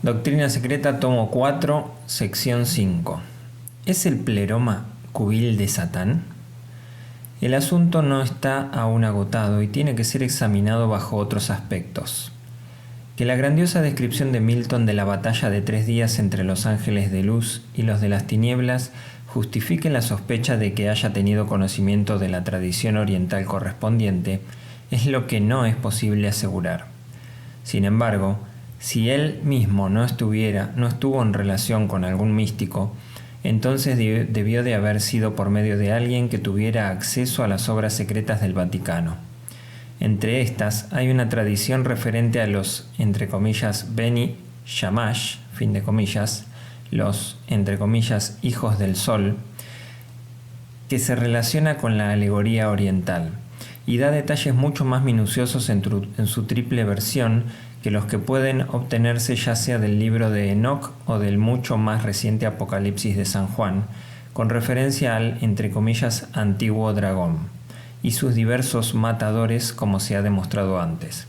Doctrina Secreta, tomo 4, sección 5. ¿Es el pleroma cubil de Satán? El asunto no está aún agotado y tiene que ser examinado bajo otros aspectos. Que la grandiosa descripción de Milton de la batalla de 3 días entre los ángeles de luz y los de las tinieblas justifique la sospecha de que haya tenido conocimiento de la tradición oriental correspondiente es lo que no es posible asegurar. Sin embargo, si él mismo no estuvo en relación con algún místico, entonces debió de haber sido por medio de alguien que tuviera acceso a las obras secretas del Vaticano. Entre estas hay una tradición referente a los, entre comillas, Beni Shamash, fin de comillas, los, entre comillas, hijos del sol, que se relaciona con la alegoría oriental y da detalles mucho más minuciosos en su triple versión que los que pueden obtenerse ya sea del libro de Enoc o del mucho más reciente Apocalipsis de San Juan, con referencia al, entre comillas, antiguo dragón, y sus diversos matadores como se ha demostrado antes.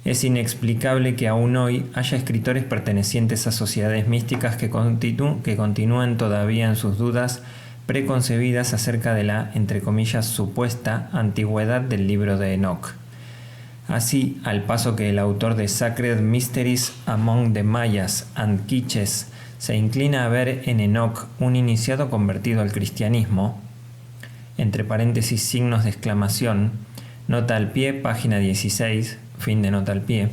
Es inexplicable que aún hoy haya escritores pertenecientes a sociedades místicas que continúen todavía en sus dudas preconcebidas acerca de la, entre comillas, supuesta antigüedad del libro de Enoc. Así, al paso que el autor de Sacred Mysteries Among the Mayas and Quiches se inclina a ver en Enoc un iniciado convertido al cristianismo, entre paréntesis signos de exclamación, nota al pie, página 16, fin de nota al pie,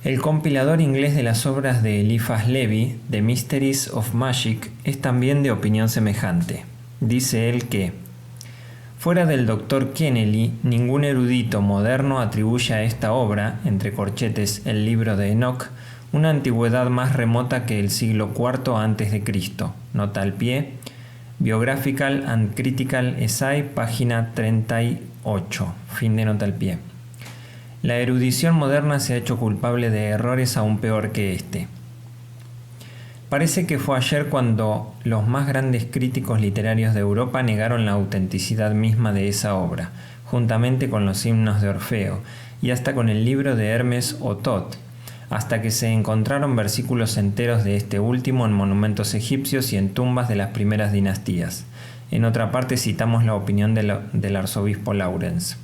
el compilador inglés de las obras de Eliphas Levi, The Mysteries of Magic, es también de opinión semejante. Dice él que fuera del Dr. Kennelly, ningún erudito moderno atribuye a esta obra, entre corchetes el libro de Enoc, una antigüedad más remota que el siglo IV a.C. Nota al pie, Biographical and Critical Essay, página 38, fin de nota al pie. La erudición moderna se ha hecho culpable de errores aún peor que este. Parece que fue ayer cuando los más grandes críticos literarios de Europa negaron la autenticidad misma de esa obra, juntamente con los himnos de Orfeo, y hasta con el libro de Hermes o Tot, hasta que se encontraron versículos enteros de este último en monumentos egipcios y en tumbas de las primeras dinastías. En otra parte citamos la opinión del arzobispo Lawrence.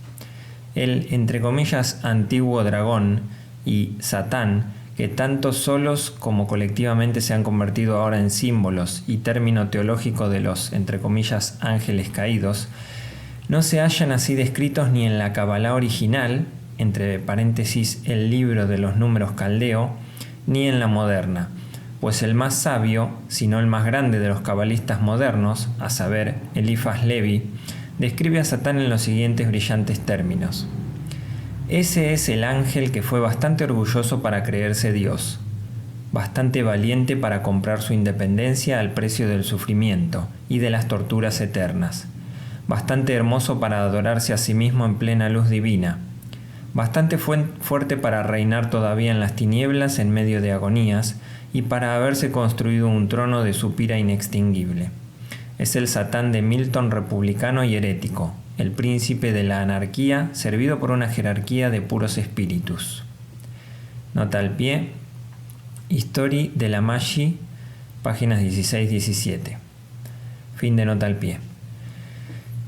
El, entre comillas, antiguo dragón y Satán, que tanto solos como colectivamente se han convertido ahora en símbolos y término teológico de los, entre comillas, ángeles caídos, no se hallan así descritos ni en la Cabalá original, entre paréntesis el libro de los números caldeo, ni en la moderna, pues el más sabio, si no el más grande de los cabalistas modernos, a saber, Eliphas Levi, describe a Satán en los siguientes brillantes términos. Ese es el ángel que fue bastante orgulloso para creerse Dios, bastante valiente para comprar su independencia al precio del sufrimiento y de las torturas eternas, bastante hermoso para adorarse a sí mismo en plena luz divina, bastante fuerte para reinar todavía en las tinieblas en medio de agonías y para haberse construido un trono de su pira inextinguible. Es el Satán de Milton republicano y herético, el príncipe de la anarquía servido por una jerarquía de puros espíritus. Nota al pie, History de la Magi, páginas 16-17. Fin de nota al pie.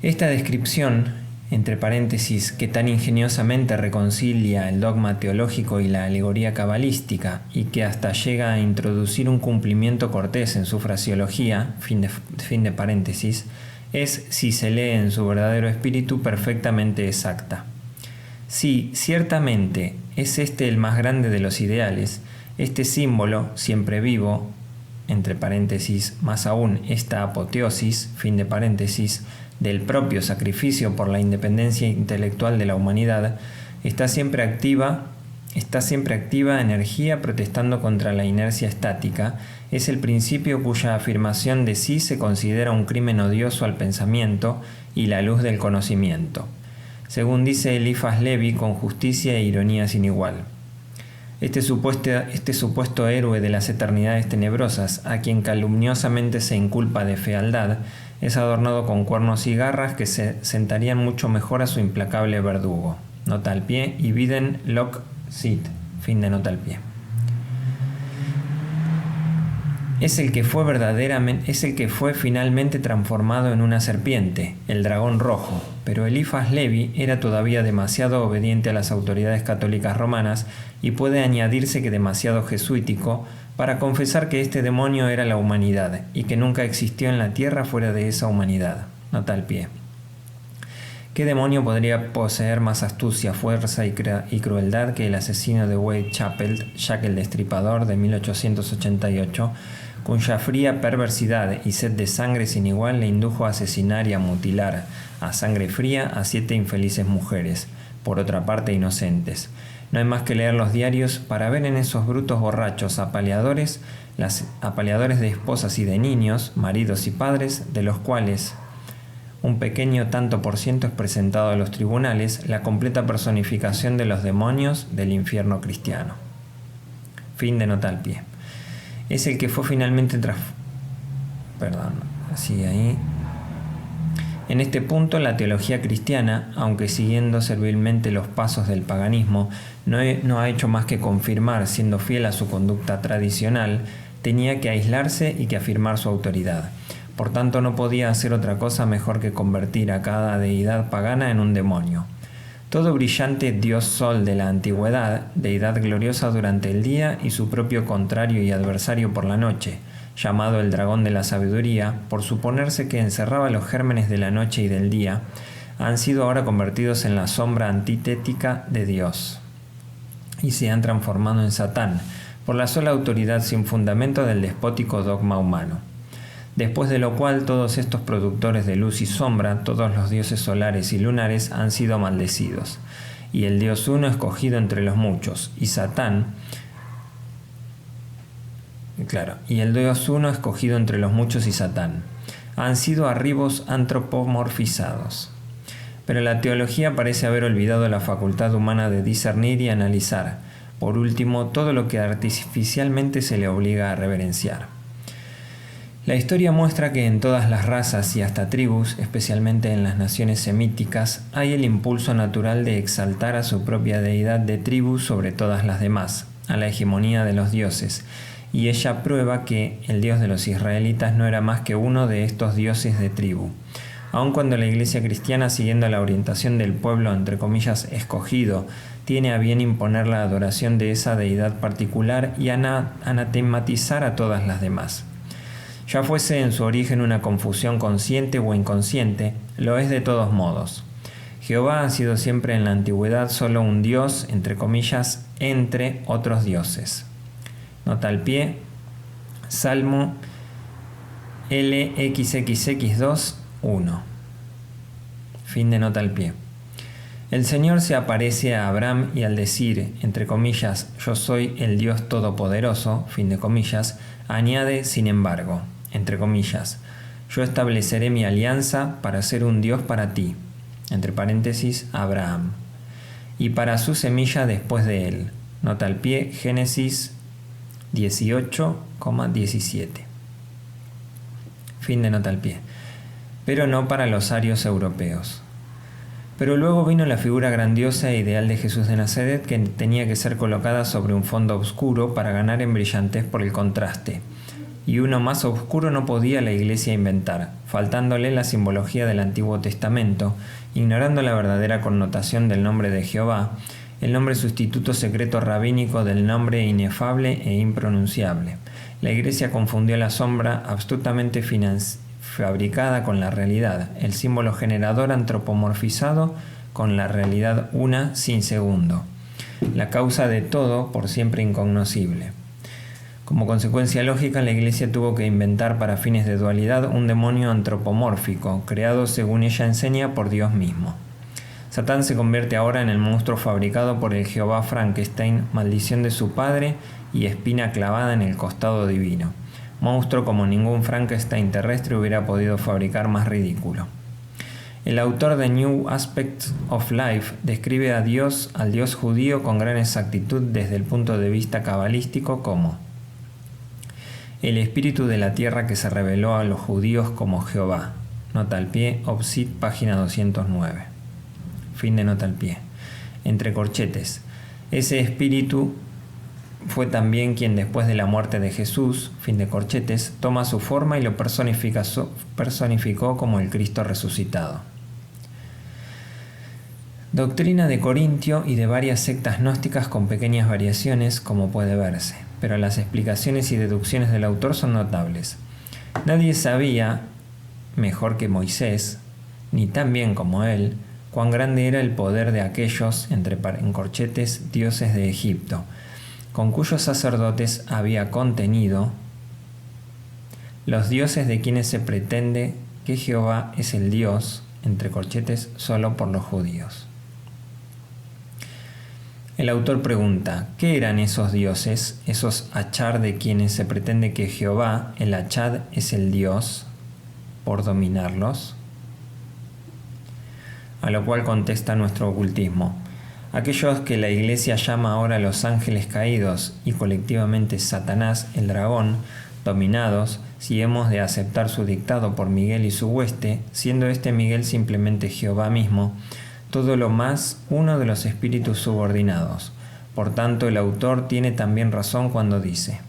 Esta descripción, entre paréntesis, que tan ingeniosamente reconcilia el dogma teológico y la alegoría cabalística y que hasta llega a introducir un cumplimiento cortés en su fraseología, fin de paréntesis, es, si se lee en su verdadero espíritu, perfectamente exacta. Si, ciertamente, es este el más grande de los ideales, este símbolo, siempre vivo, entre paréntesis, más aún esta apoteosis, fin de paréntesis, del propio sacrificio por la independencia intelectual de la humanidad, está siempre activa energía protestando contra la inercia estática, es el principio cuya afirmación de sí se considera un crimen odioso al pensamiento y la luz del conocimiento, según dice Eliphas Levi con justicia e ironía sin igual. Este supuesto héroe de las eternidades tenebrosas, a quien calumniosamente se inculpa de fealdad, es adornado con cuernos y garras que se sentarían mucho mejor a su implacable verdugo. Nota al pie, y Biden Lock Sit. Fin de nota al pie. es el que fue finalmente transformado en una serpiente, el dragón rojo, pero Elifas Levi era todavía demasiado obediente a las autoridades católicas romanas y puede añadirse que demasiado jesuítico para confesar que este demonio era la humanidad y que nunca existió en la tierra fuera de esa humanidad. Nota al pie. ¿Qué demonio podría poseer más astucia, fuerza y crueldad que el asesino de Whitechapel, Jack el Destripador, de 1888, cuya fría perversidad y sed de sangre sin igual le indujo a asesinar y a mutilar a sangre fría a 7 infelices mujeres, por otra parte inocentes? No hay más que leer los diarios para ver en esos brutos borrachos apaleadores de esposas y de niños, maridos y padres, de los cuales un pequeño tanto por ciento es presentado a los tribunales, la completa personificación de los demonios del infierno cristiano. Fin de nota al pie. Es el que fue finalmente En este punto, la teología cristiana, aunque siguiendo servilmente los pasos del paganismo, no ha hecho más que confirmar, siendo fiel a su conducta tradicional, tenía que aislarse y que afirmar su autoridad. Por tanto, no podía hacer otra cosa mejor que convertir a cada deidad pagana en un demonio. Todo brillante dios sol de la antigüedad, deidad gloriosa durante el día y su propio contrario y adversario por la noche, llamado el dragón de la sabiduría, por suponerse que encerraba los gérmenes de la noche y del día, han sido ahora convertidos en la sombra antitética de Dios y se han transformado en Satán, por la sola autoridad sin fundamento del despótico dogma humano. Después de lo cual todos estos productores de luz y sombra, todos los dioses solares y lunares han sido maldecidos, y el Dios uno escogido entre los muchos, y Satán, han sido arribos antropomorfizados. Pero la teología parece haber olvidado la facultad humana de discernir y analizar, por último, todo lo que artificialmente se le obliga a reverenciar. La historia muestra que en todas las razas y hasta tribus, especialmente en las naciones semíticas, hay el impulso natural de exaltar a su propia deidad de tribu sobre todas las demás, a la hegemonía de los dioses, y ella prueba que el Dios de los israelitas no era más que uno de estos dioses de tribu. Aun cuando la Iglesia cristiana, siguiendo la orientación del pueblo, entre comillas, escogido, tiene a bien imponer la adoración de esa deidad particular y anatematizar a todas las demás. Ya fuese en su origen una confusión consciente o inconsciente, lo es de todos modos. Jehová ha sido siempre en la antigüedad solo un dios, entre comillas, entre otros dioses. Nota al pie, Salmo LXXX2, 1. Fin de nota al pie. El Señor se aparece a Abraham y al decir, entre comillas, yo soy el Dios Todopoderoso, fin de comillas, añade, sin embargo, entre comillas, yo estableceré mi alianza para ser un Dios para ti, entre paréntesis, Abraham, y para su semilla después de él. Nota al pie, Génesis 18,17. Fin de nota al pie. Pero no para los arios europeos. Pero luego vino la figura grandiosa e ideal de Jesús de Nazaret, que tenía que ser colocada sobre un fondo oscuro para ganar en brillantez por el contraste. Y uno más oscuro no podía la Iglesia inventar, faltándole la simbología del Antiguo Testamento, ignorando la verdadera connotación del nombre de Jehová, el nombre sustituto secreto rabínico del nombre inefable e impronunciable. La Iglesia confundió la sombra abstrutamente fabricada con la realidad, el símbolo generador antropomorfizado con la realidad una sin segundo, la causa de todo por siempre incognoscible. Como consecuencia lógica, la Iglesia tuvo que inventar para fines de dualidad un demonio antropomórfico, creado según ella enseña por Dios mismo. Satán se convierte ahora en el monstruo fabricado por el Jehová Frankenstein, maldición de su padre y espina clavada en el costado divino. Monstruo como ningún Frankenstein terrestre hubiera podido fabricar más ridículo. El autor de New Aspects of Life describe al Dios judío con gran exactitud desde el punto de vista cabalístico como el espíritu de la tierra que se reveló a los judíos como Jehová. Nota al pie, Obsid, página 209. Fin de nota al pie. Entre corchetes. Ese espíritu fue también quien después de la muerte de Jesús, fin de corchetes, toma su forma y lo personificó como el Cristo resucitado. Doctrina de Corintio y de varias sectas gnósticas con pequeñas variaciones, como puede verse, pero las explicaciones y deducciones del autor son notables. Nadie sabía, mejor que Moisés, ni tan bien como él, cuán grande era el poder de aquellos, en corchetes, dioses de Egipto, con cuyos sacerdotes había contenido los dioses de quienes se pretende que Jehová es el Dios, entre corchetes, solo por los judíos. El autor pregunta, ¿qué eran esos dioses, esos achar de quienes se pretende que Jehová, el achad, es el Dios, por dominarlos? A lo cual contesta nuestro ocultismo. Aquellos que la Iglesia llama ahora los ángeles caídos y colectivamente Satanás, el dragón, dominados, si hemos de aceptar su dictado por Miguel y su hueste, siendo este Miguel simplemente Jehová mismo, todo lo más uno de los espíritus subordinados. Por tanto, el autor tiene también razón cuando dice: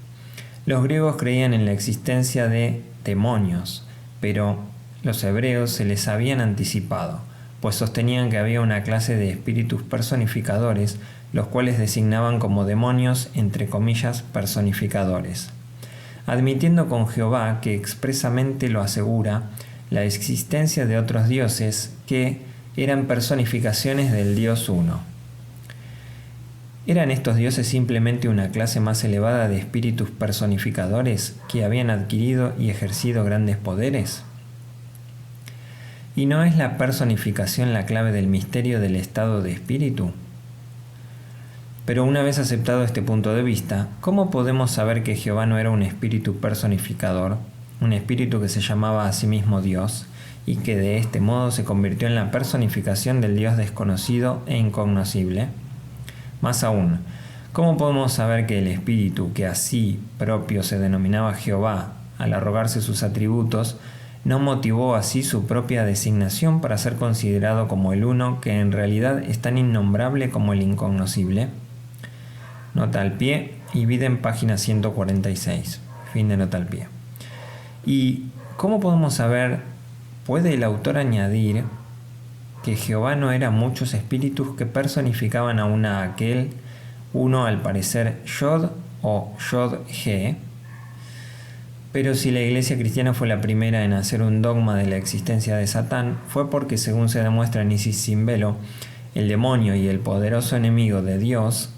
los griegos creían en la existencia de demonios, pero los hebreos se les habían anticipado, pues sostenían que había una clase de espíritus personificadores, los cuales designaban como demonios, entre comillas, personificadores. Admitiendo con Jehová, que expresamente lo asegura, la existencia de otros dioses que eran personificaciones del Dios uno. ¿Eran estos dioses simplemente una clase más elevada de espíritus personificadores que habían adquirido y ejercido grandes poderes? ¿Y no es la personificación la clave del misterio del estado de espíritu? Pero una vez aceptado este punto de vista, ¿cómo podemos saber que Jehová no era un espíritu personificador, un espíritu que se llamaba a sí mismo Dios, y que de este modo se convirtió en la personificación del Dios desconocido e incognoscible? Más aún, ¿cómo podemos saber que el espíritu que así propio se denominaba Jehová, al arrogarse sus atributos, no motivó así su propia designación para ser considerado como el uno que en realidad es tan innombrable como el incognoscible? Nota al pie y vida en página 146. Fin de nota al pie. ¿Y cómo podemos saber? ¿Puede el autor añadir que Jehová no era muchos espíritus que personificaban aún a aquel, uno al parecer Yod o Yod-He? Pero si la Iglesia cristiana fue la primera en hacer un dogma de la existencia de Satán, fue porque, según se demuestra en Isis sin velo, el demonio y el poderoso enemigo de Dios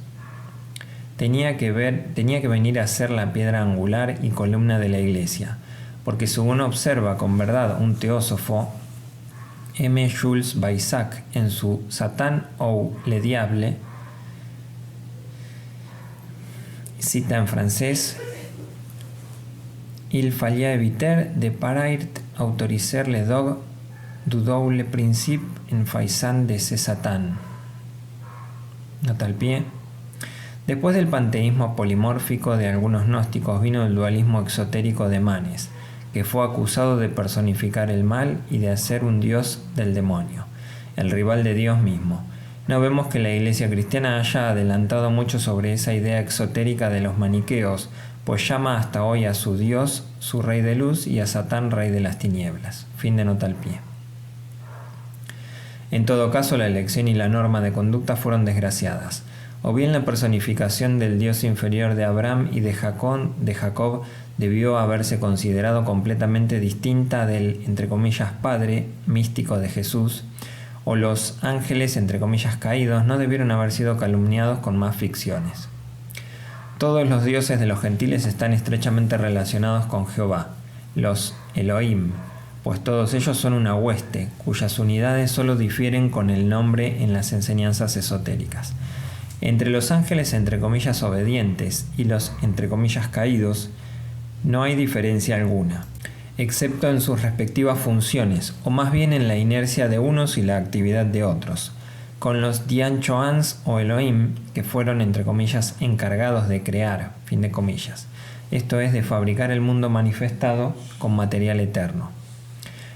tenía que venir a ser la piedra angular y columna de la Iglesia, porque según observa con verdad un teósofo, M. Jules Baysac, en su Satan ou le Diable, cita en francés: Il fallait éviter de paraître autoriser le dog du double principe en faisant de ce Satan. Nota al pie. Después del panteísmo polimórfico de algunos gnósticos vino el dualismo exotérico de Manes, que fue acusado de personificar el mal y de hacer un dios del demonio, el rival de Dios mismo. No vemos que la Iglesia cristiana haya adelantado mucho sobre esa idea exotérica de los maniqueos, pues llama hasta hoy a su Dios, su Rey de Luz, y a Satán, Rey de las Tinieblas. Fin de nota al pie. En todo caso, la elección y la norma de conducta fueron desgraciadas. O bien la personificación del Dios inferior de Abraham y de Jacob debió haberse considerado completamente distinta del, entre comillas, Padre místico de Jesús, o los ángeles, entre comillas, caídos, no debieron haber sido calumniados con más ficciones. Todos los dioses de los gentiles están estrechamente relacionados con Jehová, los Elohim, pues todos ellos son una hueste, cuyas unidades solo difieren con el nombre en las enseñanzas esotéricas. Entre los ángeles, entre comillas, obedientes y los, entre comillas, caídos, no hay diferencia alguna, excepto en sus respectivas funciones, o más bien en la inercia de unos y la actividad de otros. Con los Dianchoans o Elohim, que fueron, entre comillas, encargados de crear, fin de comillas, esto es, de fabricar el mundo manifestado con material eterno.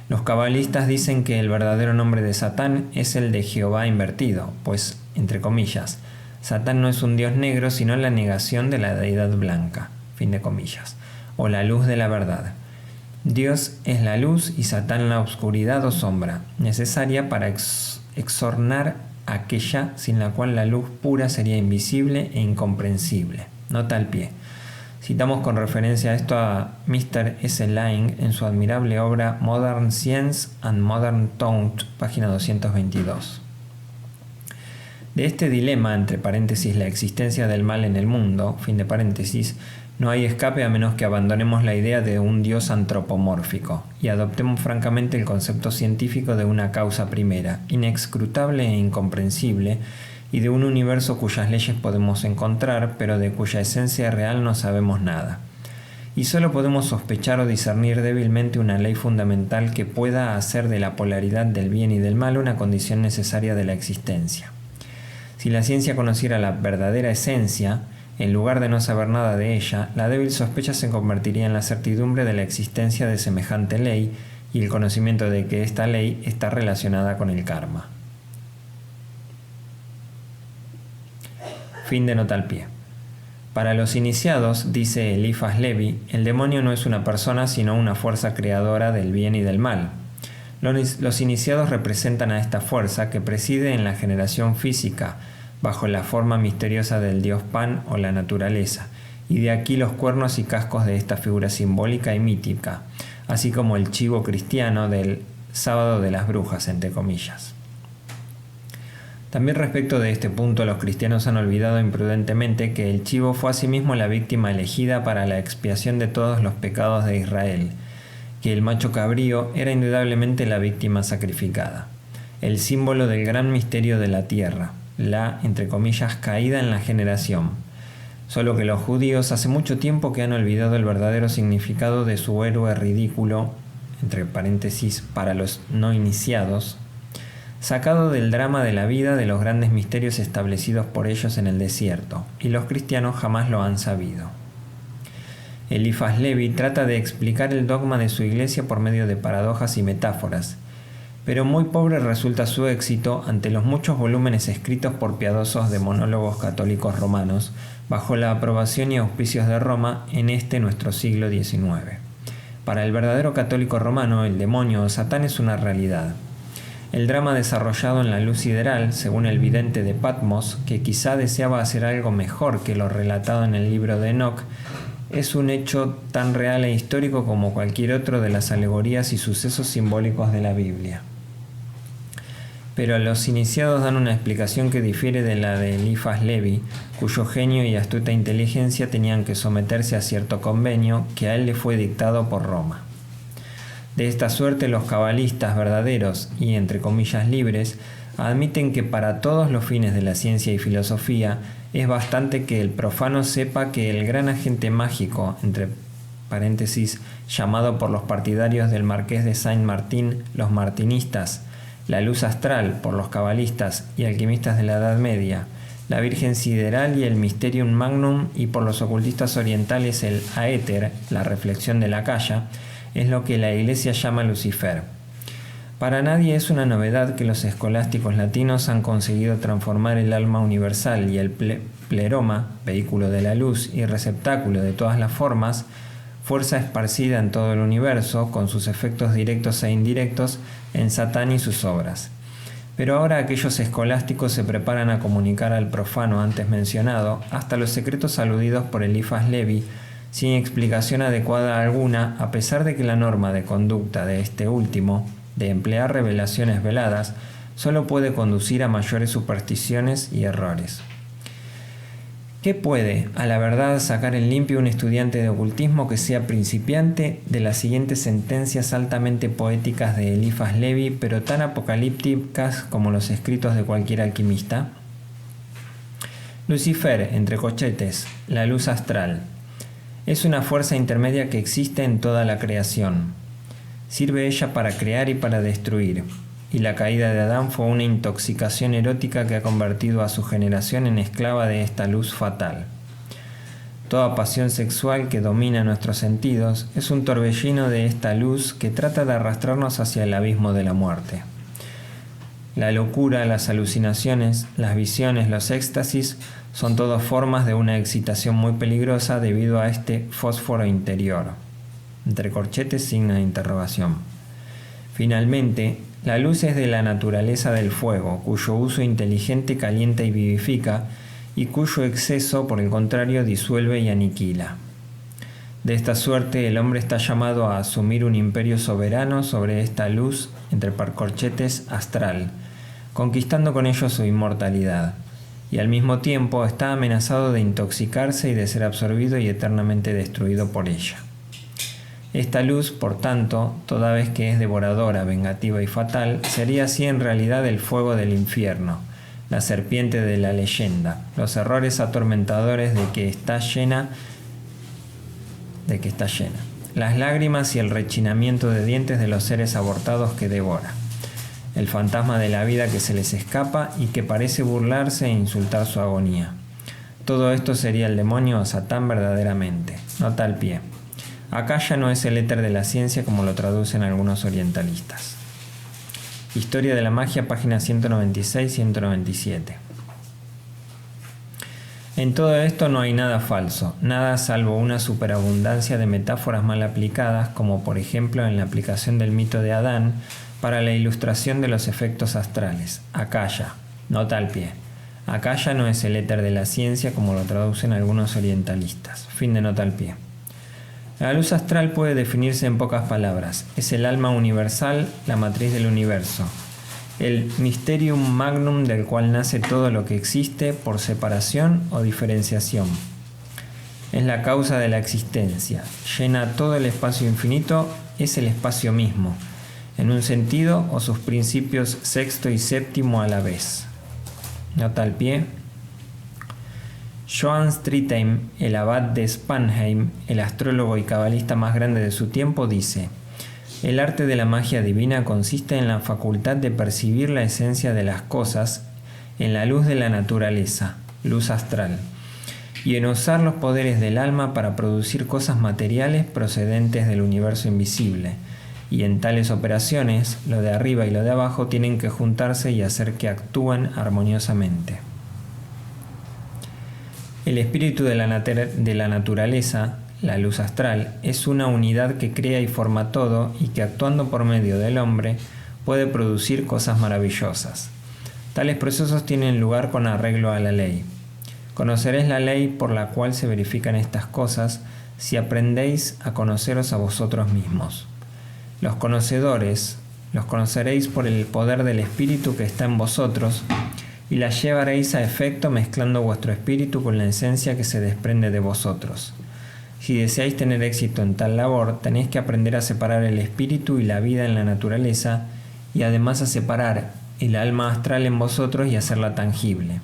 Los cabalistas dicen que el verdadero nombre de Satán es el de Jehová invertido, pues, entre comillas, Satán no es un dios negro, sino la negación de la deidad blanca, fin de comillas, o la luz de la verdad. Dios es la luz y Satán la oscuridad o sombra, necesaria para exornar aquella sin la cual la luz pura sería invisible e incomprensible. Nota al pie. Citamos con referencia a esto a Mr. S. Laing en su admirable obra Modern Science and Modern Thought, página 222. De este dilema, entre paréntesis, la existencia del mal en el mundo, fin de paréntesis, no hay escape a menos que abandonemos la idea de un Dios antropomórfico y adoptemos francamente el concepto científico de una causa primera, inescrutable e incomprensible, y de un universo cuyas leyes podemos encontrar, pero de cuya esencia real no sabemos nada. Y solo podemos sospechar o discernir débilmente una ley fundamental que pueda hacer de la polaridad del bien y del mal una condición necesaria de la existencia. Si la ciencia conociera la verdadera esencia, en lugar de no saber nada de ella, la débil sospecha se convertiría en la certidumbre de la existencia de semejante ley y el conocimiento de que esta ley está relacionada con el karma. Fin de nota al pie. Para los iniciados, dice Eliphas Levi, el demonio no es una persona sino una fuerza creadora del bien y del mal. Los iniciados representan a esta fuerza que preside en la generación física, bajo la forma misteriosa del dios Pan o la naturaleza, y de aquí los cuernos y cascos de esta figura simbólica y mítica, así como el chivo cristiano del sábado de las brujas, entre comillas. También respecto de este punto, los cristianos han olvidado imprudentemente que el chivo fue asimismo la víctima elegida para la expiación de todos los pecados de Israel, que el macho cabrío era indudablemente la víctima sacrificada, el símbolo del gran misterio de la tierra, la, entre comillas, caída en la generación. Solo que los judíos hace mucho tiempo que han olvidado el verdadero significado de su héroe ridículo, entre paréntesis, para los no iniciados, sacado del drama de la vida de los grandes misterios establecidos por ellos en el desierto, y los cristianos jamás lo han sabido. Eliphas Levi trata de explicar el dogma de su iglesia por medio de paradojas y metáforas, pero muy pobre resulta su éxito ante los muchos volúmenes escritos por piadosos de monólogos católicos romanos, bajo la aprobación y auspicios de Roma en nuestro siglo XIX. Para el verdadero católico romano, el demonio o Satán es una realidad. El drama desarrollado en la luz sideral, según el vidente de Patmos, que quizá deseaba hacer algo mejor que lo relatado en el libro de Enoch, es un hecho tan real e histórico como cualquier otro de las alegorías y sucesos simbólicos de la Biblia. Pero los iniciados dan una explicación que difiere de la de Eliphas Levi, cuyo genio y astuta inteligencia tenían que someterse a cierto convenio que a él le fue dictado por Roma. De esta suerte, los cabalistas verdaderos y, entre comillas, libres, admiten que para todos los fines de la ciencia y filosofía es bastante que el profano sepa que el gran agente mágico, entre paréntesis, llamado por los partidarios del Marqués de Saint-Martin los martinistas, la luz astral por los cabalistas y alquimistas de la Edad Media, la Virgen Sideral y el Mysterium Magnum, y por los ocultistas orientales el aéter, la reflexión de la calla, es lo que la Iglesia llama Lucifer. Para nadie es una novedad que los escolásticos latinos han conseguido transformar el alma universal y el pleroma, vehículo de la luz y receptáculo de todas las formas, fuerza esparcida en todo el universo, con sus efectos directos e indirectos, en Satán y sus obras. Pero ahora aquellos escolásticos se preparan a comunicar al profano antes mencionado hasta los secretos aludidos por Eliphas Levi, sin explicación adecuada alguna, a pesar de que la norma de conducta de este último, de emplear revelaciones veladas, solo puede conducir a mayores supersticiones y errores. ¿Qué puede, a la verdad, sacar en limpio un estudiante de ocultismo que sea principiante de las siguientes sentencias altamente poéticas de Eliphas Levi, pero tan apocalípticas como los escritos de cualquier alquimista? Lucifer, entre corchetes, la luz astral, es una fuerza intermedia que existe en toda la creación. Sirve ella para crear y para destruir, y la caída de Adán fue una intoxicación erótica que ha convertido a su generación en esclava de esta luz fatal. Toda pasión sexual que domina nuestros sentidos es un torbellino de esta luz que trata de arrastrarnos hacia el abismo de la muerte. La locura, las alucinaciones, las visiones, los éxtasis son todas formas de una excitación muy peligrosa debido a este fósforo interior. Entre corchetes, signo de interrogación. Finalmente, la luz es de la naturaleza del fuego, cuyo uso inteligente calienta y vivifica, y cuyo exceso, por el contrario, disuelve y aniquila. De esta suerte, el hombre está llamado a asumir un imperio soberano sobre esta luz, entre corchetes, astral, conquistando con ello su inmortalidad, y al mismo tiempo está amenazado de intoxicarse y de ser absorbido y eternamente destruido por ella. Esta luz, por tanto, toda vez que es devoradora, vengativa y fatal, sería así en realidad el fuego del infierno, la serpiente de la leyenda, los errores atormentadores de que está llena, las lágrimas y el rechinamiento de dientes de los seres abortados que devora, el fantasma de la vida que se les escapa y que parece burlarse e insultar su agonía. Todo esto sería el demonio o Satán verdaderamente. Nota al pie. Akasha no es el éter de la ciencia como lo traducen algunos orientalistas. Historia de la magia, páginas 196-197. En todo esto no hay nada falso, nada salvo una superabundancia de metáforas mal aplicadas, como por ejemplo en la aplicación del mito de Adán para la ilustración de los efectos astrales. Akasha, nota al pie. Akasha no es el éter de la ciencia como lo traducen algunos orientalistas. Fin de nota al pie. La luz astral puede definirse en pocas palabras. Es el alma universal, la matriz del universo, el mysterium magnum del cual nace todo lo que existe por separación o diferenciación. Es la causa de la existencia. Llena todo el espacio infinito, es el espacio mismo, en un sentido o sus principios sexto y séptimo a la vez. Nota al pie. Johann Strittheim, el abad de Spanheim, el astrólogo y cabalista más grande de su tiempo, dice: el arte de la magia divina consiste en la facultad de percibir la esencia de las cosas en la luz de la naturaleza, luz astral, y en usar los poderes del alma para producir cosas materiales procedentes del universo invisible, y en tales operaciones, lo de arriba y lo de abajo tienen que juntarse y hacer que actúen armoniosamente. El espíritu de la naturaleza, la luz astral, es una unidad que crea y forma todo y que actuando por medio del hombre puede producir cosas maravillosas. Tales procesos tienen lugar con arreglo a la ley. Conoceréis la ley por la cual se verifican estas cosas si aprendéis a conoceros a vosotros mismos. Los conoceréis por el poder del espíritu que está en vosotros, y la llevaréis a efecto mezclando vuestro espíritu con la esencia que se desprende de vosotros. Si deseáis tener éxito en tal labor, tenéis que aprender a separar el espíritu y la vida en la naturaleza, y además a separar el alma astral en vosotros y hacerla tangible.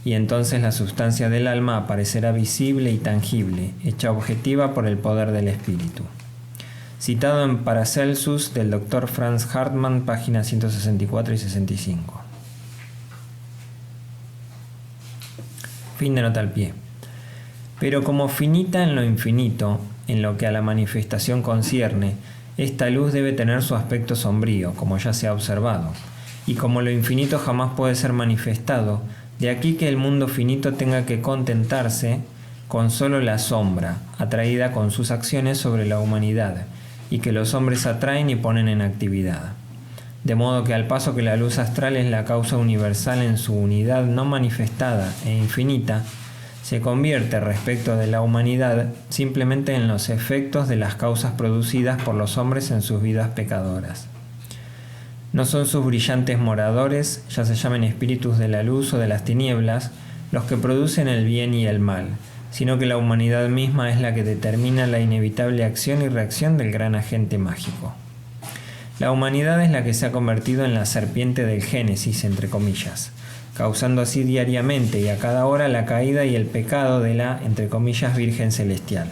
Y entonces la sustancia del alma aparecerá visible y tangible, hecha objetiva por el poder del espíritu. Citado en Paracelsus del Dr. Franz Hartmann, páginas 164 y 65. Fin de nota al pie. Pero como finita en lo infinito, en lo que a la manifestación concierne, esta luz debe tener su aspecto sombrío, como ya se ha observado, y como lo infinito jamás puede ser manifestado, de aquí que el mundo finito tenga que contentarse con solo la sombra, atraída con sus acciones sobre la humanidad, y que los hombres atraen y ponen en actividad. De modo que al paso que la luz astral es la causa universal en su unidad no manifestada e infinita, se convierte respecto de la humanidad simplemente en los efectos de las causas producidas por los hombres en sus vidas pecadoras. No son sus brillantes moradores, ya se llamen espíritus de la luz o de las tinieblas, los que producen el bien y el mal, sino que la humanidad misma es la que determina la inevitable acción y reacción del gran agente mágico. La humanidad es la que se ha convertido en la serpiente del Génesis, entre comillas, causando así diariamente y a cada hora la caída y el pecado de la, entre comillas, Virgen Celestial,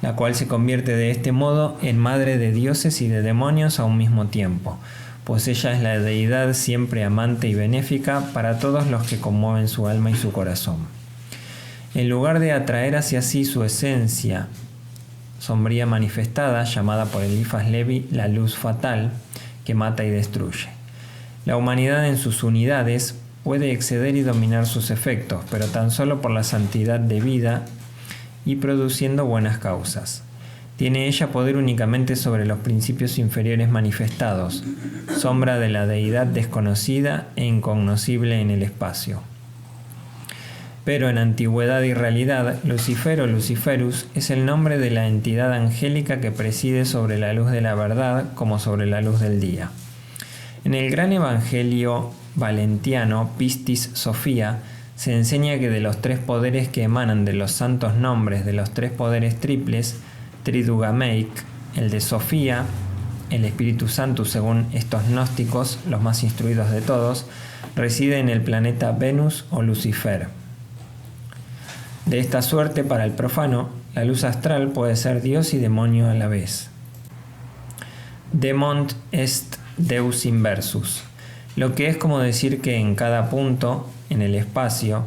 la cual se convierte de este modo en madre de dioses y de demonios a un mismo tiempo, pues ella es la deidad siempre amante y benéfica para todos los que conmueven su alma y su corazón. En lugar de atraer hacia sí su esencia sombría manifestada, llamada por Eliphas Levi la luz fatal, que mata y destruye. La humanidad en sus unidades puede exceder y dominar sus efectos, pero tan solo por la santidad de vida y produciendo buenas causas. Tiene ella poder únicamente sobre los principios inferiores manifestados, sombra de la deidad desconocida e incognoscible en el espacio. Pero en antigüedad y realidad, Lucifer o Luciferus es el nombre de la entidad angélica que preside sobre la luz de la verdad como sobre la luz del día. En el gran evangelio valentiano, Pistis Sophia, se enseña que de los tres poderes que emanan de los santos nombres de los tres poderes triples, Tridugameic, el de Sofía, el Espíritu Santo, según estos gnósticos, los más instruidos de todos, reside en el planeta Venus o Lucifer. De esta suerte, para el profano, la luz astral puede ser Dios y demonio a la vez. Demont est Deus inversus, lo que es como decir que en cada punto, en el espacio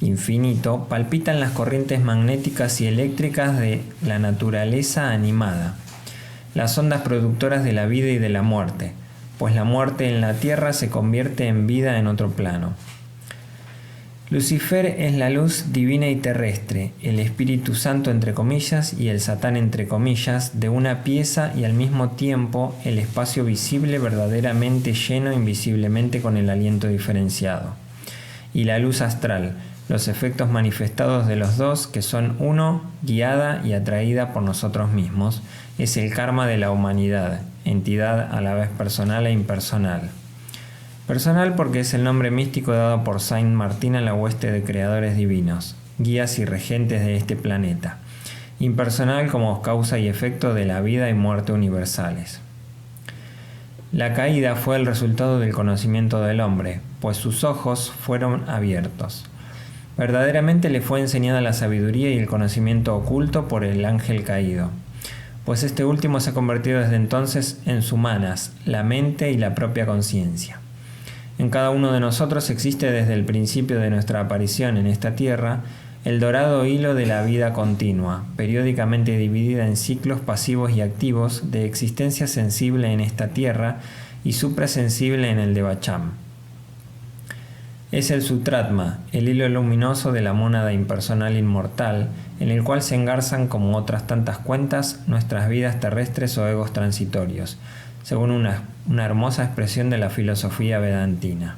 infinito, palpitan las corrientes magnéticas y eléctricas de la naturaleza animada, las ondas productoras de la vida y de la muerte, pues la muerte en la tierra se convierte en vida en otro plano. Lucifer es la luz divina y terrestre, el Espíritu Santo entre comillas y el Satán entre comillas de una pieza y al mismo tiempo el espacio visible verdaderamente lleno invisiblemente con el aliento diferenciado. Y la luz astral, los efectos manifestados de los dos que son uno, guiada y atraída por nosotros mismos, es el karma de la humanidad, entidad a la vez personal e impersonal. Personal porque es el nombre místico dado por Saint Martín a la hueste de creadores divinos, guías y regentes de este planeta. Impersonal como causa y efecto de la vida y muerte universales. La caída fue el resultado del conocimiento del hombre, pues sus ojos fueron abiertos. Verdaderamente le fue enseñada la sabiduría y el conocimiento oculto por el ángel caído, pues este último se ha convertido desde entonces en su manas, la mente y la propia conciencia. En cada uno de nosotros existe desde el principio de nuestra aparición en esta tierra el dorado hilo de la vida continua, periódicamente dividida en ciclos pasivos y activos de existencia sensible en esta tierra y suprasensible en el Devacham. Es el Sutratma, el hilo luminoso de la mónada impersonal inmortal, en el cual se engarzan como otras tantas cuentas nuestras vidas terrestres o egos transitorios, según una hermosa expresión de la filosofía vedantina.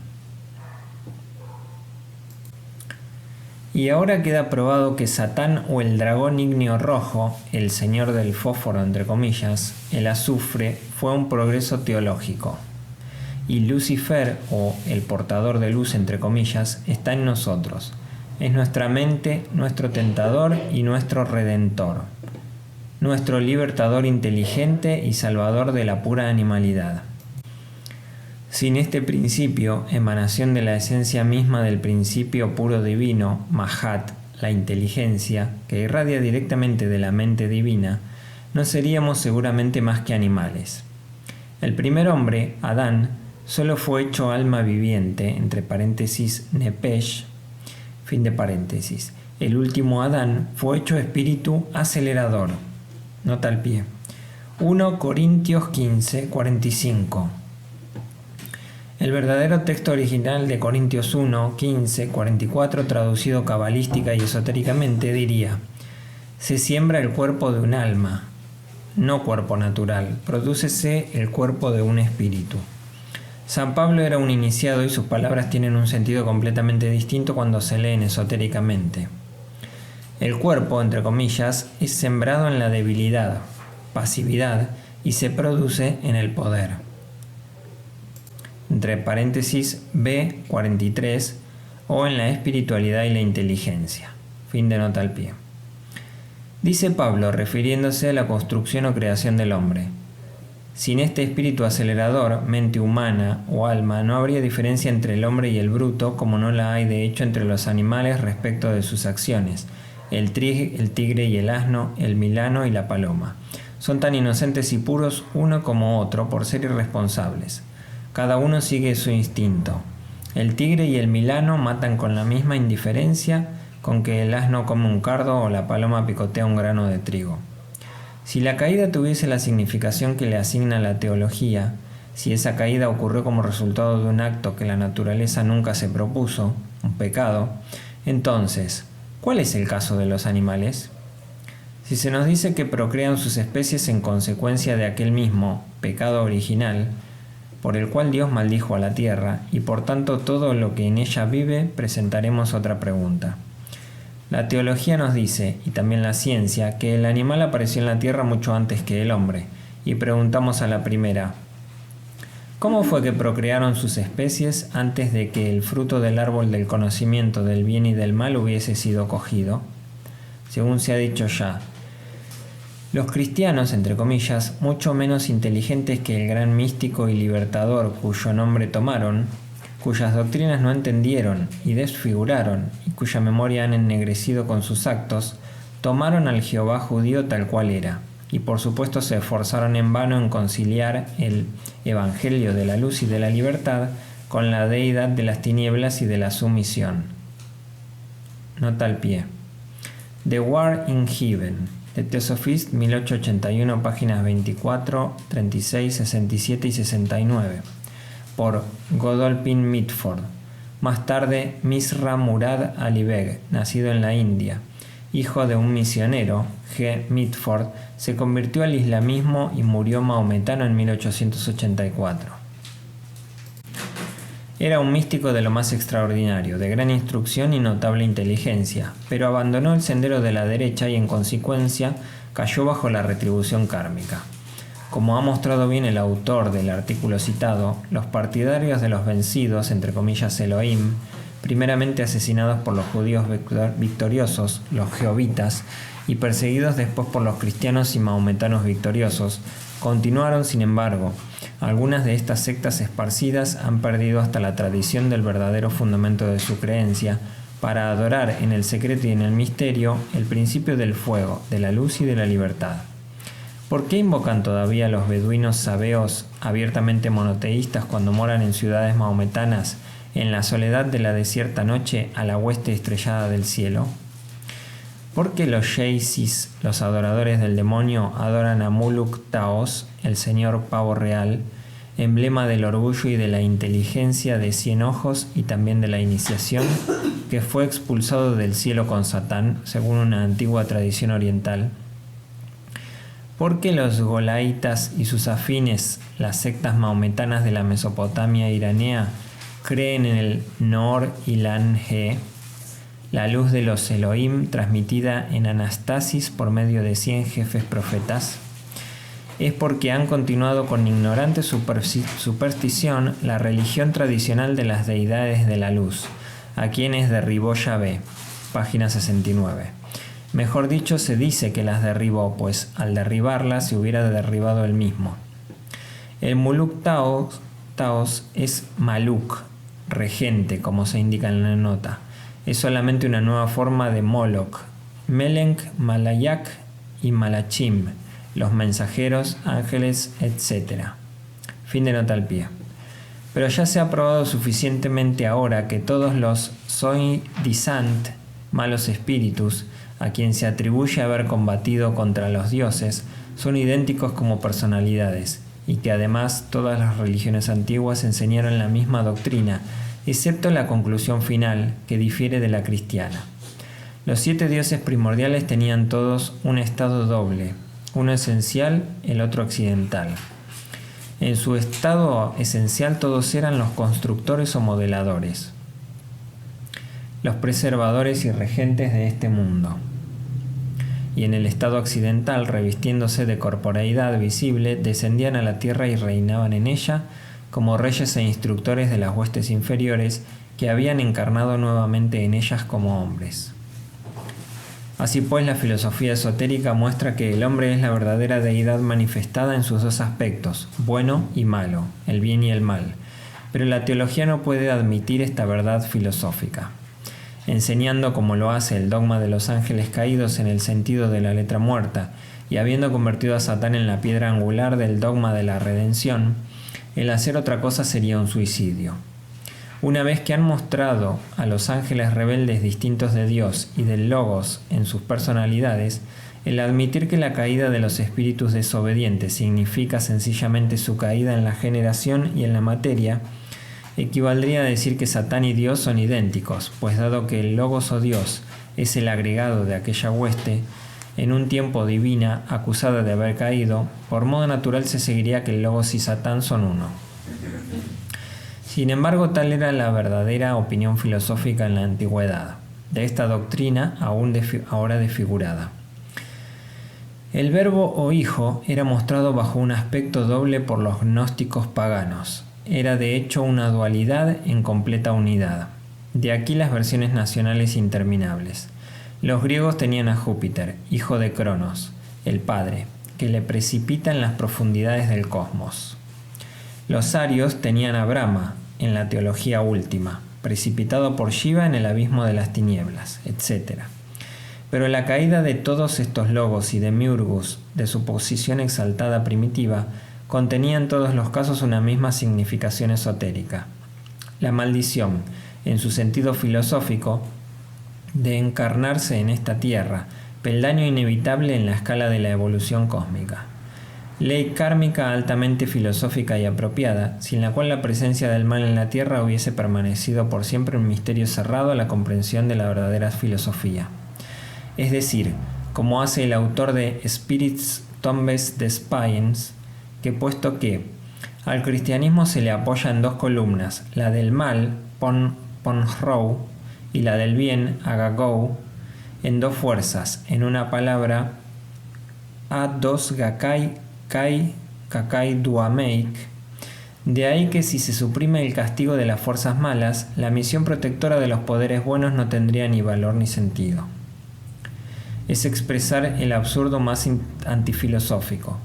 Y ahora queda probado que Satán o el dragón ígneo rojo, el señor del fósforo entre comillas, el azufre, fue un progreso teológico. Y Lucifer, o el portador de luz entre comillas, está en nosotros. Es nuestra mente, nuestro tentador y nuestro redentor. Nuestro libertador inteligente y salvador de la pura animalidad. Sin este principio, emanación de la esencia misma del principio puro divino, Mahat, la inteligencia, que irradia directamente de la mente divina, no seríamos seguramente más que animales. El primer hombre, Adán, solo fue hecho alma viviente, entre paréntesis Nepesh, fin de paréntesis. El último Adán fue hecho espíritu acelerador. Nota al pie. 1 Corintios 15, 45. El verdadero texto original de Corintios 1, 15, 44, traducido cabalística y esotéricamente, diría: se siembra el cuerpo de un alma, no cuerpo natural, prodúcese el cuerpo de un espíritu. San Pablo era un iniciado y sus palabras tienen un sentido completamente distinto cuando se leen esotéricamente. El cuerpo, entre comillas, es sembrado en la debilidad, pasividad, y se produce en el poder. Entre paréntesis B43, o en la espiritualidad y la inteligencia. Fin de nota al pie. Dice Pablo, refiriéndose a la construcción o creación del hombre: sin este espíritu acelerador, mente humana o alma, no habría diferencia entre el hombre y el bruto, como no la hay de hecho entre los animales respecto de sus acciones. El tigre y el asno, el milano y la paloma. Son tan inocentes y puros uno como otro por ser irresponsables. Cada uno sigue su instinto. El tigre y el milano matan con la misma indiferencia con que el asno come un cardo o la paloma picotea un grano de trigo. Si la caída tuviese la significación que le asigna la teología, Si esa caída ocurrió como resultado de un acto que la naturaleza nunca se propuso, un pecado, entonces, ¿cuál es el caso de los animales? Si se nos dice que procrean sus especies en consecuencia de aquel mismo pecado original, por el cual Dios maldijo a la tierra, y por tanto todo lo que en ella vive, presentaremos otra pregunta. La teología nos dice, y también la ciencia, que el animal apareció en la tierra mucho antes que el hombre, y preguntamos a la primera, ¿cómo fue que procrearon sus especies antes de que el fruto del árbol del conocimiento del bien y del mal hubiese sido cogido? Según se ha dicho ya, los cristianos, entre comillas, mucho menos inteligentes que el gran místico y libertador cuyo nombre tomaron, cuyas doctrinas no entendieron y desfiguraron y cuya memoria han ennegrecido con sus actos, tomaron al Jehová judío tal cual era, y por supuesto se esforzaron en vano en conciliar el evangelio de la luz y de la libertad con la deidad de las tinieblas y de la sumisión. Nota al pie. The War in Heaven, The Theosophist, 1881, páginas 24, 36, 67 y 69, por Godolphin Mitford. Más tarde, Misra Murad Ali Beg, nacido en la India, hijo de un misionero, G. Mitford, se convirtió al islamismo y murió maometano en 1884. Era un místico de lo más extraordinario, de gran instrucción y notable inteligencia, pero abandonó el sendero de la derecha y en consecuencia cayó bajo la retribución kármica. Como ha mostrado bien el autor del artículo citado, los partidarios de los vencidos, entre comillas Elohim, primeramente asesinados por los judíos victoriosos, los jehovitas, y perseguidos después por los cristianos y mahometanos victoriosos, continuaron, sin embargo. Algunas de estas sectas esparcidas han perdido hasta la tradición del verdadero fundamento de su creencia para adorar en el secreto y en el misterio el principio del fuego, de la luz y de la libertad. ¿Por qué invocan todavía los beduinos sabeos abiertamente monoteístas cuando moran en ciudades mahometanas en la soledad de la desierta noche a la hueste estrellada del cielo? ¿Por qué los Sheisis, los adoradores del demonio, adoran a Muluk Taos, el señor pavo real, emblema del orgullo y de la inteligencia de 100 ojos y también de la iniciación, que fue expulsado del cielo con Satán, según una antigua tradición oriental? ¿Por qué los golaitas y sus afines, las sectas mahometanas de la Mesopotamia iranea, creen en el Noor Ilan He, la luz de los Elohim transmitida en anastasis por medio de 100 jefes profetas? Es porque han continuado con ignorante superstición la religión tradicional de las deidades de la luz, a quienes derribó Yahvé, página 69. Mejor dicho, se dice que las derribó, pues al derribarlas se hubiera derribado él mismo. El Muluk Taos es Maluk, regente, como se indica en la nota. Es solamente una nueva forma de Moloch, Melenk, Malayak y Malachim, los mensajeros, ángeles, etc. Fin de nota al pie. Pero ya se ha probado suficientemente ahora que todos los Soi Disant, malos espíritus, a quien se atribuye haber combatido contra los dioses, son idénticos como personalidades, y que además todas las religiones antiguas enseñaron la misma doctrina, excepto la conclusión final, que difiere de la cristiana. Los 7 dioses primordiales tenían todos un estado doble, uno esencial, el otro accidental. En su estado esencial todos eran los constructores o modeladores, los preservadores y regentes de este mundo. Y en el estado accidental, revistiéndose de corporeidad visible, descendían a la tierra y reinaban en ella, como reyes e instructores de las huestes inferiores que habían encarnado nuevamente en ellas como hombres. Así pues, la filosofía esotérica muestra que el hombre es la verdadera deidad manifestada en sus dos aspectos, bueno y malo, el bien y el mal, pero la teología no puede admitir esta verdad filosófica. Enseñando como lo hace el dogma de los ángeles caídos en el sentido de la letra muerta, y habiendo convertido a Satán en la piedra angular del dogma de la redención, el hacer otra cosa sería un suicidio. Una vez que han mostrado a los ángeles rebeldes distintos de Dios y del Logos en sus personalidades, el admitir que la caída de los espíritus desobedientes significa sencillamente su caída en la generación y en la materia, equivaldría a decir que Satán y Dios son idénticos, pues dado que el Logos o Dios es el agregado de aquella hueste, en un tiempo divina acusada de haber caído, por modo natural se seguiría que el Logos y Satán son uno. Sin embargo, tal era la verdadera opinión filosófica en la antigüedad, de esta doctrina ahora desfigurada. El verbo o hijo era mostrado bajo un aspecto doble por los gnósticos paganos. Era de hecho una dualidad en completa unidad. De aquí las versiones nacionales interminables. Los griegos tenían a Júpiter, hijo de Cronos, el padre, que le precipita en las profundidades del cosmos. Los arios tenían a Brahma, en la teología última, precipitado por Shiva en el abismo de las tinieblas, etc. Pero la caída de todos estos logos y demiurgos de su posición exaltada primitiva contenía en todos los casos una misma significación esotérica. La maldición, en su sentido filosófico, de encarnarse en esta tierra, peldaño inevitable en la escala de la evolución cósmica. Ley kármica altamente filosófica y apropiada, sin la cual la presencia del mal en la tierra hubiese permanecido por siempre un misterio cerrado a la comprensión de la verdadera filosofía. Es decir, como hace el autor de Spirits Tombes Despiens, que puesto que al cristianismo se le apoya en dos columnas, la del mal, Ponrou, y la del bien, Agagou, en dos fuerzas, en una palabra, A2 Gakai Kai Kakai Duameik. De ahí que si se suprime el castigo de las fuerzas malas, la misión protectora de los poderes buenos no tendría ni valor ni sentido. Es expresar el absurdo más antifilosófico.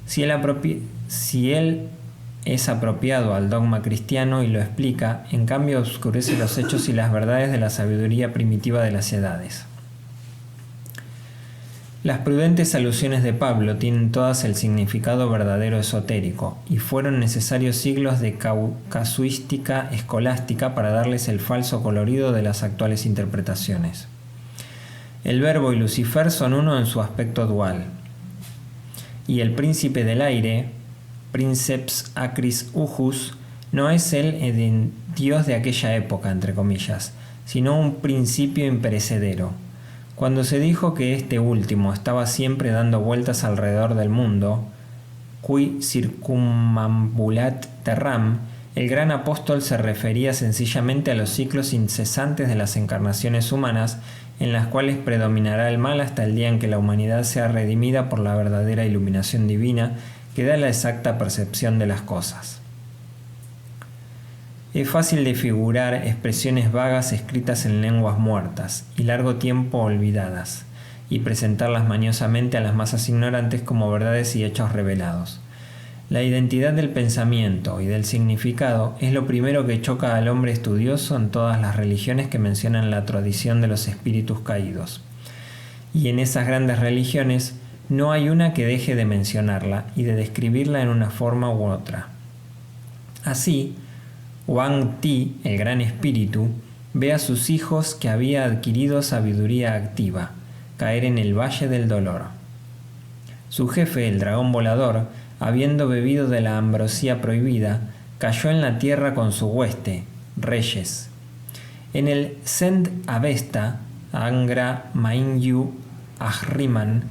Si él es apropiado al dogma cristiano y lo explica, en cambio oscurece los hechos y las verdades de la sabiduría primitiva de las edades. Las prudentes alusiones de Pablo tienen todas el significado verdadero esotérico, y fueron necesarios siglos de casuística escolástica para darles el falso colorido de las actuales interpretaciones. El Verbo y Lucifer son uno en su aspecto dual, y el príncipe del aire, Princeps Acris Ujus, no es el dios de aquella época, entre comillas, sino un principio imperecedero. Cuando se dijo que este último estaba siempre dando vueltas alrededor del mundo, qui circumambulat terram, el gran apóstol se refería sencillamente a los ciclos incesantes de las encarnaciones humanas, en las cuales predominará el mal hasta el día en que la humanidad sea redimida por la verdadera iluminación divina que da la exacta percepción de las cosas. Es fácil de figurar expresiones vagas escritas en lenguas muertas y largo tiempo olvidadas, y presentarlas mañosamente a las masas ignorantes como verdades y hechos revelados. La identidad del pensamiento y del significado es lo primero que choca al hombre estudioso en todas las religiones que mencionan la tradición de los espíritus caídos. Y en esas grandes religiones no hay una que deje de mencionarla y de describirla en una forma u otra. Así, Wang Ti, el gran espíritu, ve a sus hijos que había adquirido sabiduría activa, caer en el valle del dolor. Su jefe, el dragón volador, habiendo bebido de la ambrosía prohibida, cayó en la tierra con su hueste, reyes. En el Send Avesta, Angra Mainyu Ahriman,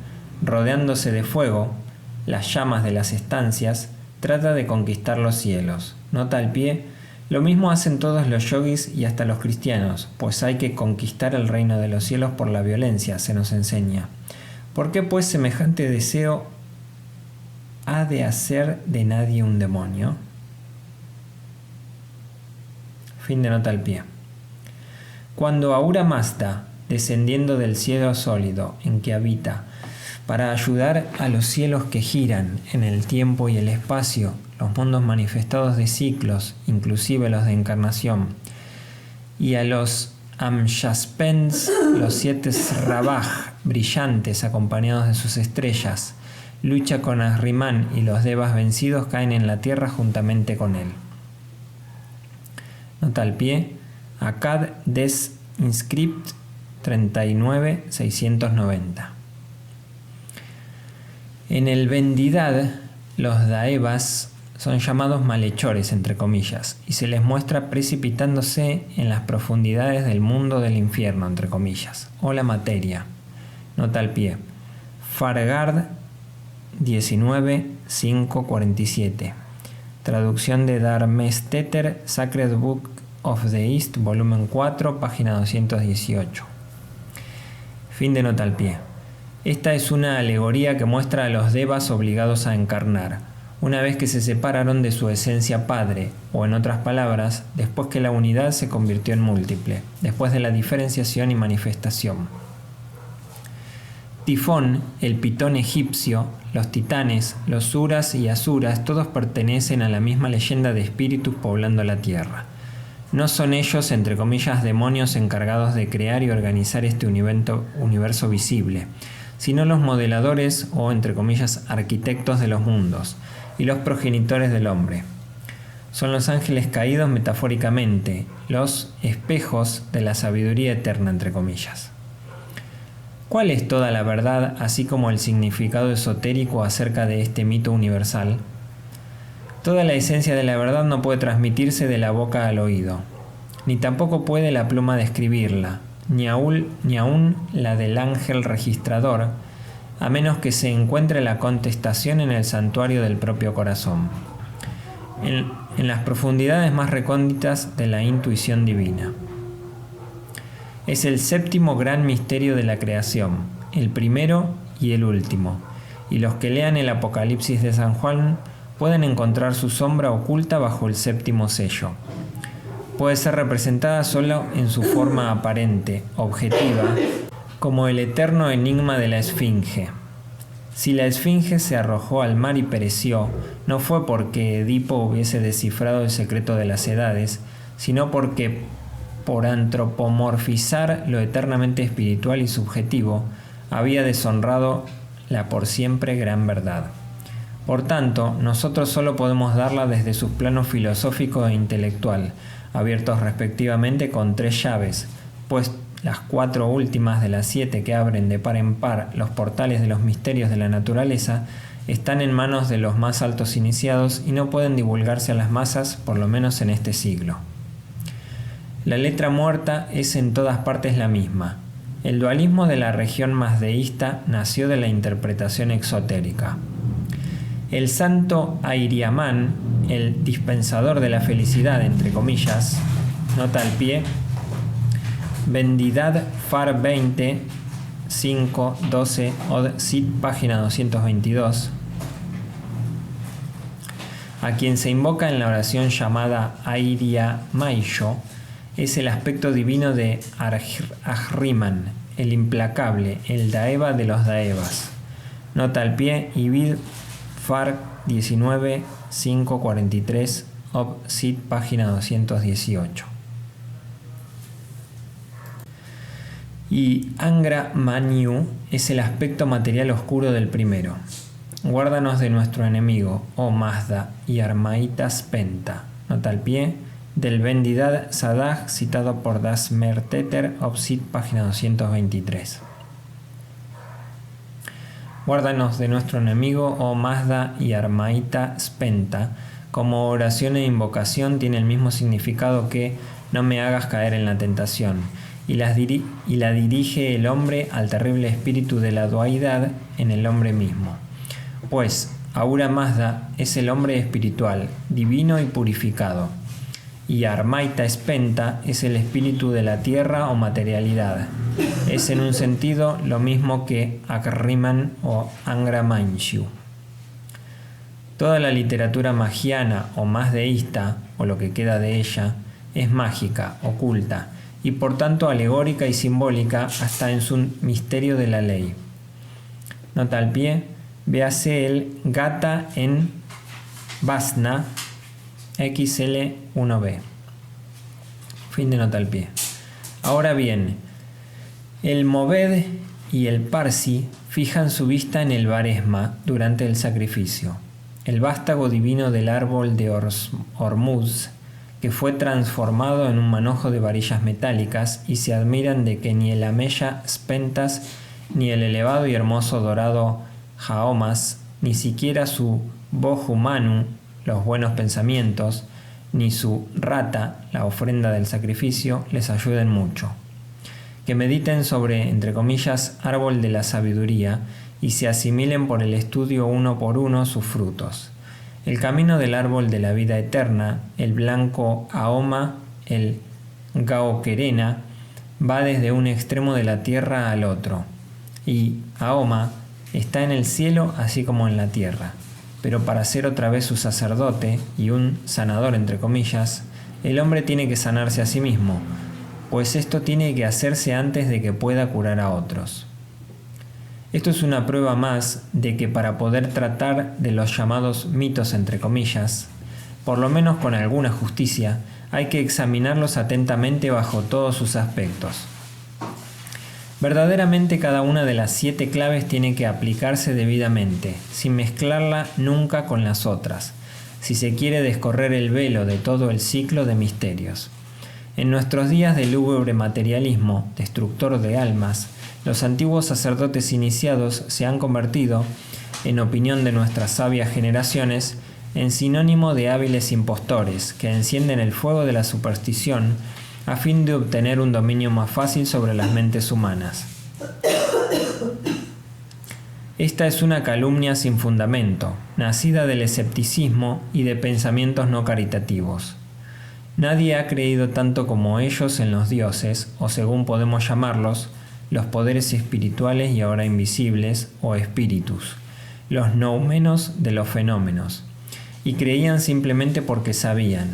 rodeándose de fuego, las llamas de las estancias, trata de conquistar los cielos. Nota al pie: lo mismo hacen todos los yogis y hasta los cristianos, pues hay que conquistar el reino de los cielos por la violencia, se nos enseña. ¿Por qué pues semejante deseo ha de hacer de nadie un demonio? Fin de nota al pie. Cuando Ahura Mazda, descendiendo del cielo sólido en que habita, para ayudar a los cielos que giran en el tiempo y el espacio, los mundos manifestados de ciclos, inclusive los de encarnación, y a los Amshaspens, los 7 Srabaj brillantes acompañados de sus estrellas, lucha con Ahriman y los devas vencidos caen en la tierra juntamente con él. Nota al pie, Akkad des Inscript 39.690. En el Vendidad, los Daevas son llamados malhechores, entre comillas, y se les muestra precipitándose en las profundidades del mundo del infierno, entre comillas, o la materia. Nota al pie. Fargard 19.547. Traducción de Darmesteter, Sacred Book of the East, volumen 4, página 218. Fin de nota al pie. Esta es una alegoría que muestra a los devas obligados a encarnar, una vez que se separaron de su esencia padre, o en otras palabras, después que la unidad se convirtió en múltiple, después de la diferenciación y manifestación. Tifón, el pitón egipcio, los titanes, los suras y asuras, todos pertenecen a la misma leyenda de espíritus poblando la tierra. No son ellos, entre comillas, demonios encargados de crear y organizar este universo visible, sino los modeladores o, entre comillas, arquitectos de los mundos y los progenitores del hombre. Son los ángeles caídos metafóricamente, los espejos de la sabiduría eterna, entre comillas. ¿Cuál es toda la verdad, así como el significado esotérico acerca de este mito universal? Toda la esencia de la verdad no puede transmitirse de la boca al oído, ni tampoco puede la pluma describirla, ni aún la del ángel registrador, a menos que se encuentre la contestación en el santuario del propio corazón, en las profundidades más recónditas de la intuición divina. Es el séptimo gran misterio de la creación, el primero y el último, y los que lean el Apocalipsis de San Juan pueden encontrar su sombra oculta bajo el séptimo sello. Puede ser representada solo en su forma aparente, objetiva, como el eterno enigma de la Esfinge. Si la Esfinge se arrojó al mar y pereció, no fue porque Edipo hubiese descifrado el secreto de las edades, sino porque, por antropomorfizar lo eternamente espiritual y subjetivo, había deshonrado la por siempre gran verdad. Por tanto, nosotros solo podemos darla desde sus planos filosófico e intelectual, abiertos respectivamente con 3 llaves, pues las 4 últimas de las 7 que abren de par en par los portales de los misterios de la naturaleza están en manos de los más altos iniciados y no pueden divulgarse a las masas, por lo menos en este siglo. La letra muerta es en todas partes la misma. El dualismo de la región más deísta nació de la interpretación exotérica. El santo Airiamán, el dispensador de la felicidad, entre comillas, nota al pie, Vendidad Far 20, 5, 12, Od Sit, página 222, a quien se invoca en la oración llamada Airia Maisho, es el aspecto divino de Ahriman, el implacable, el Daeva de los Daevas. Nota al pie, Ibid Far 19, 5, 43, Ob Sit, página 218. Y Angra Mainyu es el aspecto material oscuro del primero. Guárdanos de nuestro enemigo, oh Mazda y Armaita Spenta. Nota al pie, del Vendidad Sadah, citado por Das Merteter, Obsit, página 223. Guárdanos de nuestro enemigo, oh Mazda y Armaita Spenta. Como oración e invocación tiene el mismo significado que no me hagas caer en la tentación, y la dirige el hombre al terrible espíritu de la dualidad en el hombre mismo. Pues Ahura Mazda es el hombre espiritual, divino y purificado, y Armaita Spenta es el espíritu de la tierra o materialidad. Es en un sentido lo mismo que Ahriman o Angra Mainyu. Toda la literatura magiana o más deísta, o lo que queda de ella, es mágica, oculta, y por tanto alegórica y simbólica hasta en su misterio de la ley. Nota al pie, véase el Gata en Vasna XL1b. Fin de nota al pie. Ahora bien, el Moved y el Parsi fijan su vista en el Varesma durante el sacrificio, el vástago divino del árbol de Hormuz, que fue transformado en un manojo de varillas metálicas, y se admiran de que ni el Ameya Spentas, ni el elevado y hermoso dorado Jaomas, ni siquiera su Bohu Manu, los buenos pensamientos, ni su Rata, la ofrenda del sacrificio, les ayuden mucho. Que mediten sobre, entre comillas, árbol de la sabiduría, y se asimilen por el estudio uno por uno sus frutos. El camino del árbol de la vida eterna, el blanco Ahoma, el Gaoquerena, va desde un extremo de la tierra al otro, y Ahoma está en el cielo así como en la tierra. Pero para ser otra vez su sacerdote y un sanador, entre comillas, el hombre tiene que sanarse a sí mismo, pues esto tiene que hacerse antes de que pueda curar a otros. Esto es una prueba más de que para poder tratar de los llamados mitos, entre comillas, por lo menos con alguna justicia, hay que examinarlos atentamente bajo todos sus aspectos. Verdaderamente cada una de las 7 claves tiene que aplicarse debidamente, sin mezclarla nunca con las otras, si se quiere descorrer el velo de todo el ciclo de misterios. En nuestros días de lúgubre materialismo, destructor de almas, los antiguos sacerdotes iniciados se han convertido, en opinión de nuestras sabias generaciones, en sinónimo de hábiles impostores que encienden el fuego de la superstición a fin de obtener un dominio más fácil sobre las mentes humanas. Esta es una calumnia sin fundamento, nacida del escepticismo y de pensamientos no caritativos. Nadie ha creído tanto como ellos en los dioses, o según podemos llamarlos, los poderes espirituales y ahora invisibles, o espíritus, los noumenos de los fenómenos, y creían simplemente porque sabían,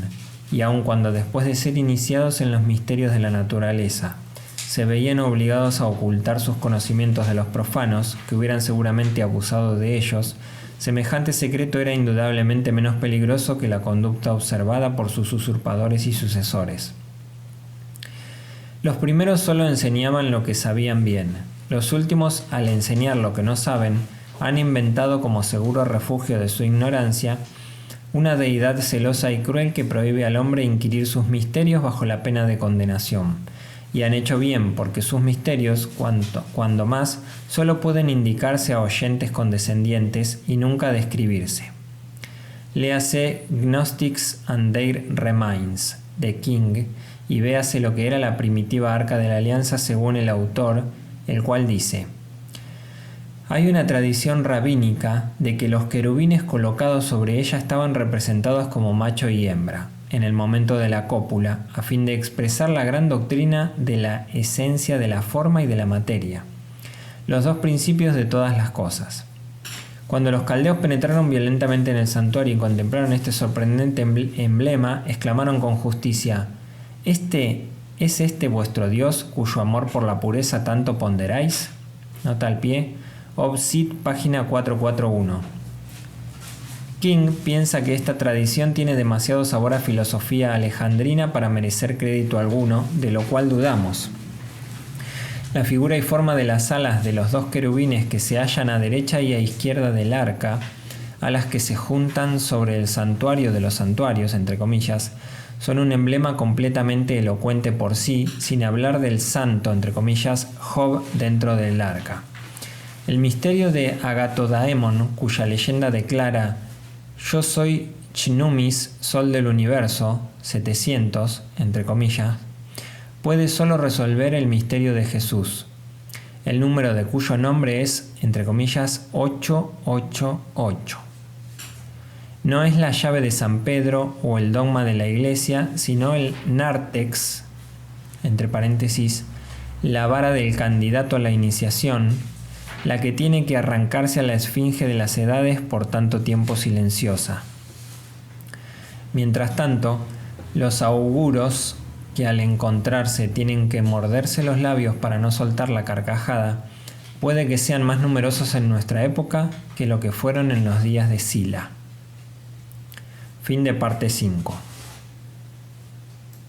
y aun cuando después de ser iniciados en los misterios de la naturaleza, se veían obligados a ocultar sus conocimientos de los profanos, que hubieran seguramente abusado de ellos, semejante secreto era indudablemente menos peligroso que la conducta observada por sus usurpadores y sucesores. Los primeros solo enseñaban lo que sabían bien. Los últimos, al enseñar lo que no saben, han inventado como seguro refugio de su ignorancia una deidad celosa y cruel que prohíbe al hombre inquirir sus misterios bajo la pena de condenación. Y han hecho bien, porque sus misterios, cuando más, solo pueden indicarse a oyentes condescendientes y nunca describirse. Léase Gnostics and Their Remains, de King, y véase lo que era la primitiva Arca de la Alianza según el autor, el cual dice: hay una tradición rabínica de que los querubines colocados sobre ella estaban representados como macho y hembra, en el momento de la cópula, a fin de expresar la gran doctrina de la esencia de la forma y de la materia, los dos principios de todas las cosas. Cuando los caldeos penetraron violentamente en el santuario y contemplaron este sorprendente emblema, exclamaron con justicia: ¿Es este vuestro Dios, cuyo amor por la pureza tanto ponderáis? Nota al pie, Obsid, página 441. King piensa que esta tradición tiene demasiado sabor a filosofía alejandrina para merecer crédito alguno, de lo cual dudamos. La figura y forma de las alas de los dos querubines que se hallan a derecha y a izquierda del arca, alas que se juntan sobre el santuario de los santuarios, entre comillas, son un emblema completamente elocuente por sí, sin hablar del santo, entre comillas, Job dentro del arca. El misterio de Agatodaemon, cuya leyenda declara: yo soy Chnumis, sol del universo, 700, entre comillas, puede solo resolver el misterio de Jesús, el número de cuyo nombre es, entre comillas, 888. No es la llave de San Pedro o el dogma de la Iglesia, sino el nártex, entre paréntesis, la vara del candidato a la iniciación, la que tiene que arrancarse a la esfinge de las edades por tanto tiempo silenciosa. Mientras tanto, los auguros, que al encontrarse tienen que morderse los labios para no soltar la carcajada, puede que sean más numerosos en nuestra época que lo que fueron en los días de Sila. Fin de parte 5.